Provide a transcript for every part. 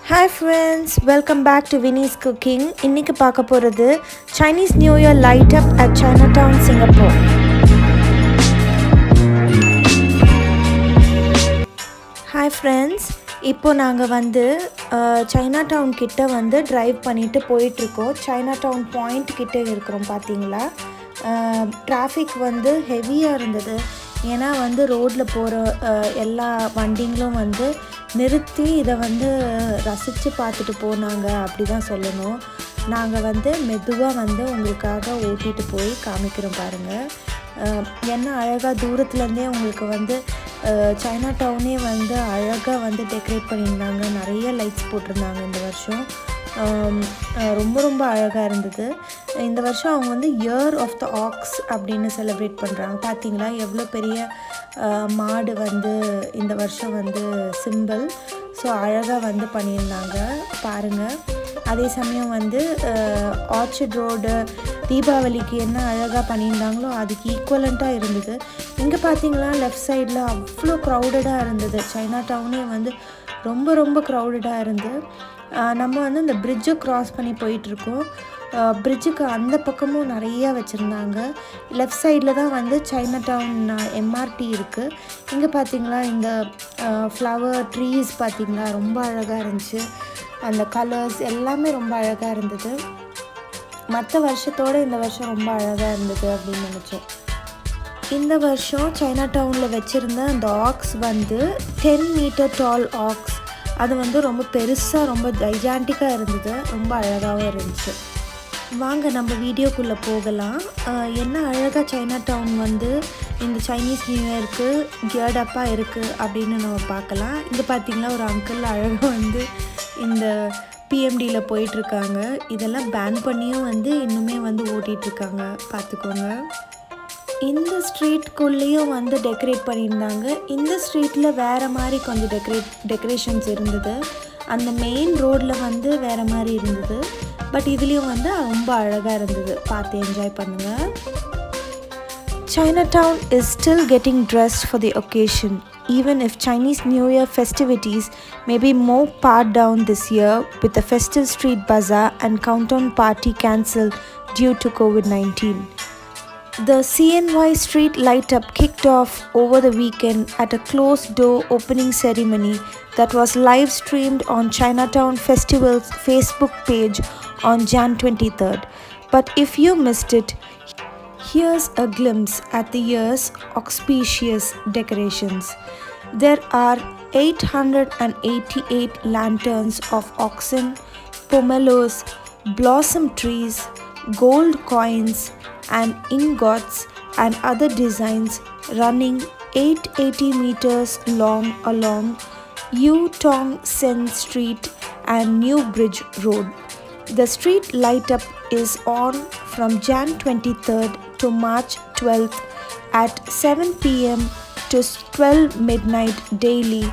Hi friends, welcome back to Winnie's Cooking. இன்னைக்கு பார்க்க போறது Chinese New Year Lightup at Chinatown, Singapore. Hi friends, இப்போ நாங்கள் Chinatown கிட்ட drive பண்ணிட்டு போயிட்டு இருக்கோம். Chinatown Point கிட்ட இருக்கிறோம் பாத்தீங்களா? Traffic ஹெவியாக இருந்தது. ஏன்னா ரோட்டில் போகிற எல்லா வண்டிங்களும் நிறுத்தி இதை ரசித்து பார்த்துட்டு போனாங்க அப்படி தான் சொல்லணும். நாங்கள் மெதுவாக உங்களுக்காக ஓட்டிகிட்டு போய் காமிக்கிறோம் பாருங்கள். என்ன அழகாக தூரத்துலேருந்தே உங்களுக்கு சைனா டவுனே அழகாக டெக்கரேட் பண்ணியிருந்தாங்க. நிறைய லைட்ஸ் போட்டிருந்தாங்க இந்த வருஷம். ரொம்ப அழகாக இருந்தது. இந்த வருஷம் அவங்க இயர் ஆஃப் த ஆக்ஸ் அப்படின்னு செலிப்ரேட் பண்ணுறாங்க. பார்த்தீங்களா எவ்வளோ பெரிய மாடு இந்த வருஷம் சிம்பிள். ஸோ அழகாக பண்ணியிருந்தாங்க பாருங்கள். அதே சமயம் ஆர்ச்சர்ட் ரோடு தீபாவளிக்கு என்ன அழகாக பண்ணியிருந்தாங்களோ அதுக்கு ஈக்குவலண்ட்டாக இருந்தது. இங்கே பார்த்தீங்களா லெஃப்ட் சைடில் அவ்வளோ க்ரௌடடாக இருந்தது. சைனா டவுனே ரொம்ப க்ரௌடடாக இருந்து நம்ம இந்த பிரிட்ஜை க்ராஸ் பண்ணி போயிட்டுருக்கோம். பிரிட்ஜுக்கு அந்த பக்கமும் நிறையா வச்சுருந்தாங்க. லெஃப்ட் சைடில் தான் சைனா டவுன் எம்ஆர்டி இருக்குது. இங்கே பார்த்தீங்களா இந்த ஃப்ளவர் ட்ரீஸ் பார்த்தீங்களா ரொம்ப அழகாக இருந்துச்சு. அந்த கலர்ஸ் எல்லாமே ரொம்ப அழகாக இருந்தது. மற்ற வருஷத்தோடு இந்த வருஷம் ரொம்ப அழகாக இருந்தது அப்படின்னு நினச்சோம். இந்த வருஷம் சைனா டவுனில் வச்சுருந்த அந்த ஆக்ஸ் 10 மீட்டர் டால் ஆக்ஸ். அது ரொம்ப பெருசாக ரொம்ப ஜைஜாண்டிக்காக இருந்தது. ரொம்ப அழகாகவும் இருந்துச்சு. வாங்க நம்ம வீடியோக்குள்ளே போகலாம். என்ன அழகாக சைனா டவுன் இந்த சைனீஸ் நியூ இயருக்கு கியர்டப்பாக இருக்குது அப்படின்னு நம்ம பார்க்கலாம். இங்கே பார்த்திங்கன்னா ஒரு அங்கிள் அழகாக இந்த பிஎம்டியில் போயிட்டுருக்காங்க. இதெல்லாம் பேன் பண்ணியும் இன்னுமே ஓட்டிகிட்ருக்காங்க பார்த்துக்கோங்க. இந்த ஸ்ட்ரீட்குள்ளேயும் டெக்கரேட் பண்ணியிருந்தாங்க. இந்த ஸ்ட்ரீட்டில் வேறு மாதிரி கொஞ்சம் டெக்கரேஷன்ஸ் இருந்தது. அந்த மெயின் ரோடில் வேறு மாதிரி இருந்தது. பட் இதுலேயும் ரொம்ப அழகாக இருந்தது. பார்த்து என்ஜாய் பண்ணுங்கள். Chinatown is still getting dressed for the occasion. Even if Chinese New Year festivities may be more pared down this year with the festive street bazaar and countdown party cancelled due to COVID-19. The CNY street light-up kicked off over the weekend at a closed-door opening ceremony that was live-streamed on Chinatown Festival's Facebook page on Jan 23rd. But if you missed it, here's a glimpse at the year's auspicious decorations. There are 888 lanterns of oxen, pomelos, blossom trees, gold coins, and ingots and other designs running 880 meters long along Yu-Tong Sen Street and New Bridge Road. The street light-up is on from Jan 23rd to March 12th at 7 p.m. to 12 midnight daily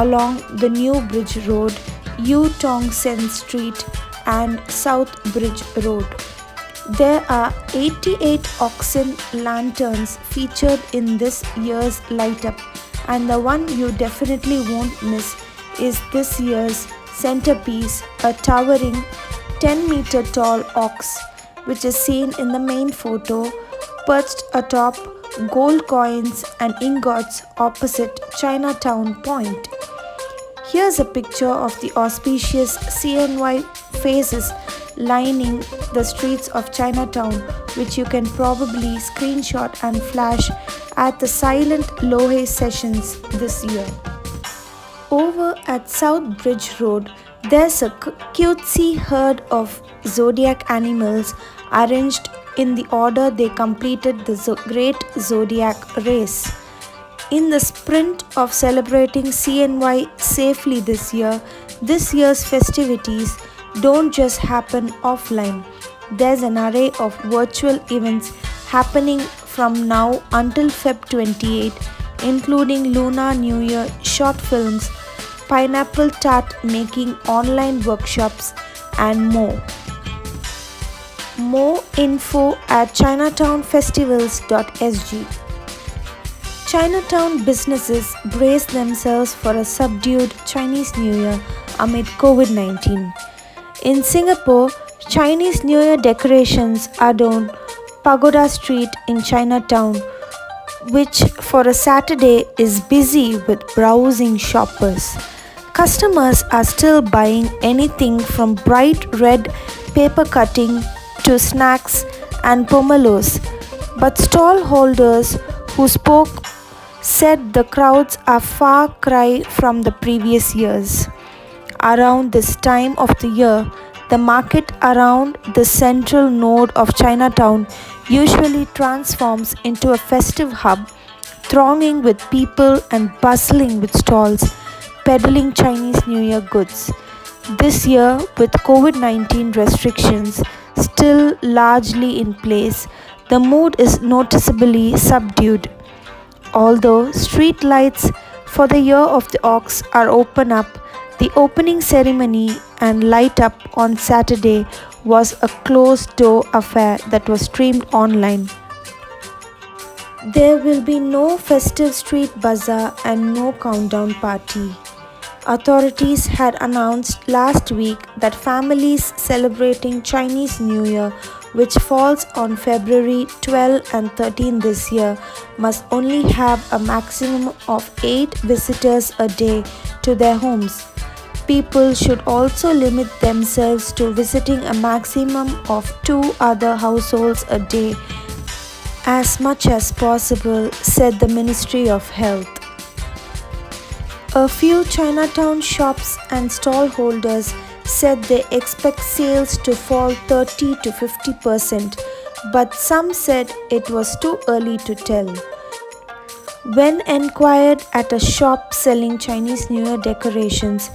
along the New Bridge Road, Yu-Tong Sen Street and South Bridge Road. There are 88 oxen lanterns featured in this year's light-up, and the one you definitely won't miss is this year's centerpiece, a towering 10-meter tall ox, which is seen in the main photo, perched atop gold coins and ingots opposite Chinatown Point. Here's a picture of the auspicious CNY faces lining the streets of Chinatown, which you can probably screenshot and flash at the silent lohei sessions this year. Over at South Bridge Road, there's a cutesy herd of zodiac animals arranged in the order they completed the Great Zodiac Race. In the sprint of celebrating CNY safely this year's festivities don't just happen offline. There's an array of virtual events happening from now until Feb 28, including Lunar New Year short films, pineapple tart making online workshops, and more. More info at chinatownfestivals.sg. Chinatown businesses brace themselves for a subdued Chinese New Year amid COVID-19. In Singapore, Chinese New Year decorations adorn Pagoda Street in Chinatown, which for a Saturday is busy with browsing shoppers. Customers are still buying anything from bright red paper cutting to snacks and pomelos, but stall holders who spoke said the crowds are far cry from the previous years. Around this time of the year, the market around the central node of Chinatown usually transforms into a festive hub, thronging with people and bustling with stalls peddling Chinese New Year goods. This year, with COVID-19 restrictions still largely in place, the mood is noticeably subdued. Although street lights for the Year of the Ox are open up, the opening ceremony and Lightup on Saturday was a closed-door affair that was streamed online. There will be no festive street bazaar and no countdown party. Authorities had announced last week that families celebrating Chinese New Year, which falls on February 12 and 13 this year, must only have a maximum of 8 visitors a day to their homes. People should also limit themselves to visiting a maximum of 2 other households a day as much as possible, said the Ministry of Health. A few Chinatown shops and stall holders said they expect sales to fall 30 to 50%, but some said it was too early to tell. When enquired at a shop selling Chinese New Year decorations,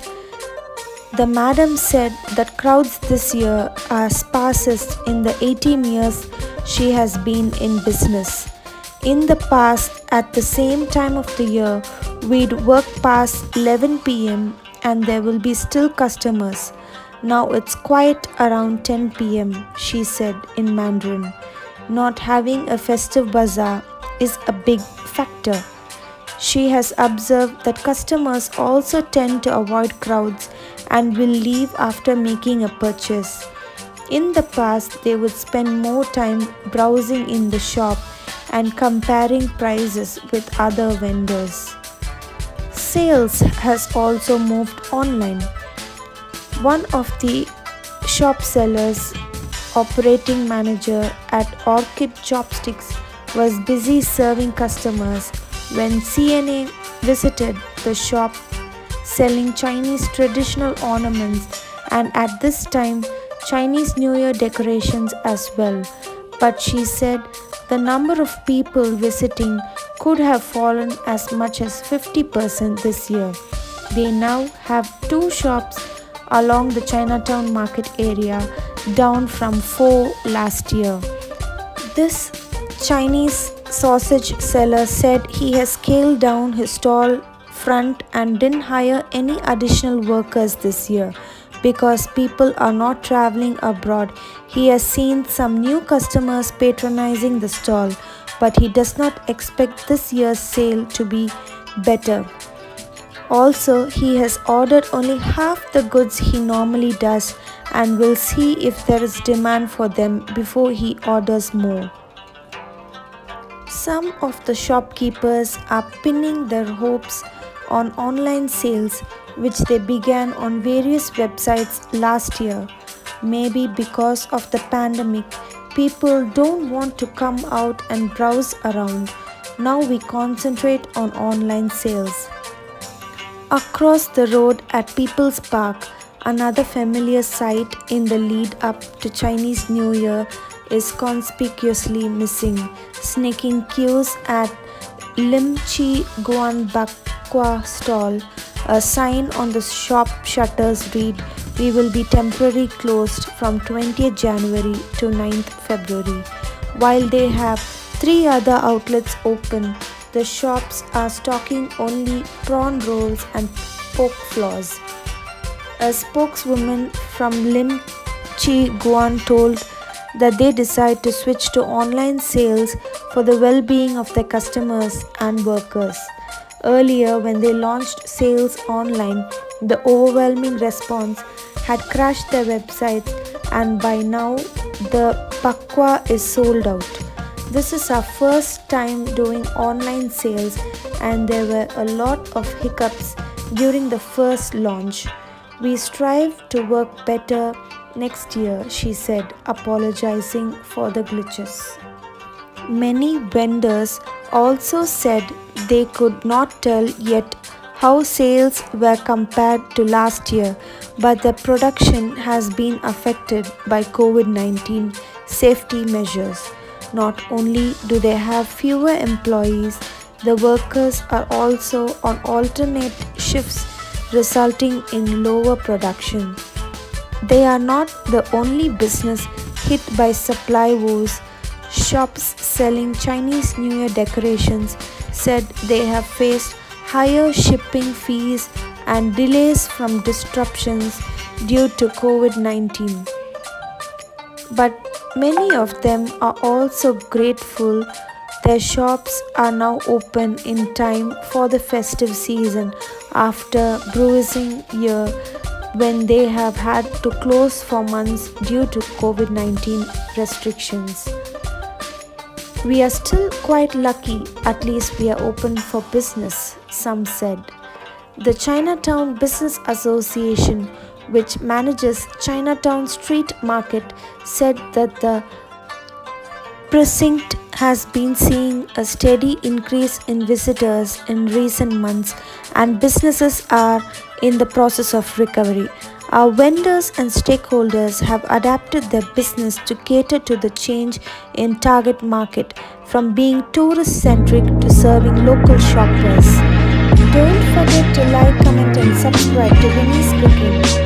the madam said that crowds this year are sparsest in the 18 years she has been in business. In the past, at the same time of the year, we'd work past 11 p.m. and there will be still customers. Now it's quiet around 10 p.m., she said in Mandarin. Not having a festive bazaar is a big factor. She has observed that customers also tend to avoid crowds and will leave after making a purchase. In the past, they would spend more time browsing in the shop and comparing prices with other vendors. Sales has also moved online. One of the shop sellers, operating manager at Orchid Chopsticks, was busy serving customers when CNY visited the shop selling Chinese traditional ornaments and at this time Chinese New Year decorations as well. But she said the number of people visiting could have fallen as much as 50% this year. They now have 2 shops along the Chinatown market area, down from 4 last year. This Chinese sausage seller said he has scaled down his stall front and didn't hire any additional workers this year because people are not traveling abroad. He has seen some new customers patronizing the stall, but he does not expect this year's sale to be better. Also, he has ordered only half the goods he normally does and will see if there is demand for them before he orders more. Some of the shopkeepers are pinning their hopes on online sales, which they began on various websites last year. Maybe because of the pandemic, people don't want to come out and browse around. Now we concentrate on online sales. Across the road at People's Park, another familiar sight in the lead up to Chinese New Year is conspicuously missing. Sneaking queues at Lim Chi Guan Bakwa stall. A sign on the shop shutters read, "We will be temporarily closed from 20th January to 9th February. While they have 3 other outlets open, the shops are stocking only prawn rolls and pork floss. A spokeswoman from Lim Chi Guan told that they decide to switch to online sales for the well-being of their customers and workers. Earlier, when they launched sales online, The overwhelming response had crashed their websites, and by now the pakwa is sold out. This is our first time doing online sales, and there were a lot of hiccups during the first launch. We strive to work better next year, she said, apologizing for the glitches. Many vendors also said they could not tell yet how sales were compared to last year, but the production has been affected by COVID-19 safety measures. Not only do they have fewer employees, the workers are also on alternate shifts, resulting in lower production. They are not the only business hit by supply woes. Shops selling Chinese New Year decorations said they have faced higher shipping fees and delays from disruptions due to COVID-19. But many of them are also grateful their shops are now open in time for the festive season after bruising year when they have had to close for months due to COVID-19 restrictions. We are still quite lucky, at least we are open for business, some said. The Chinatown Business Association, which manages Chinatown Street Market, said that the precinct has been seeing a steady increase in visitors in recent months, and businesses are in the process of recovery. Our vendors and stakeholders have adapted their business to cater to the change in target market from being tourist-centric to serving local shoppers. Don't forget to like, comment and subscribe to Winnie's Cooking.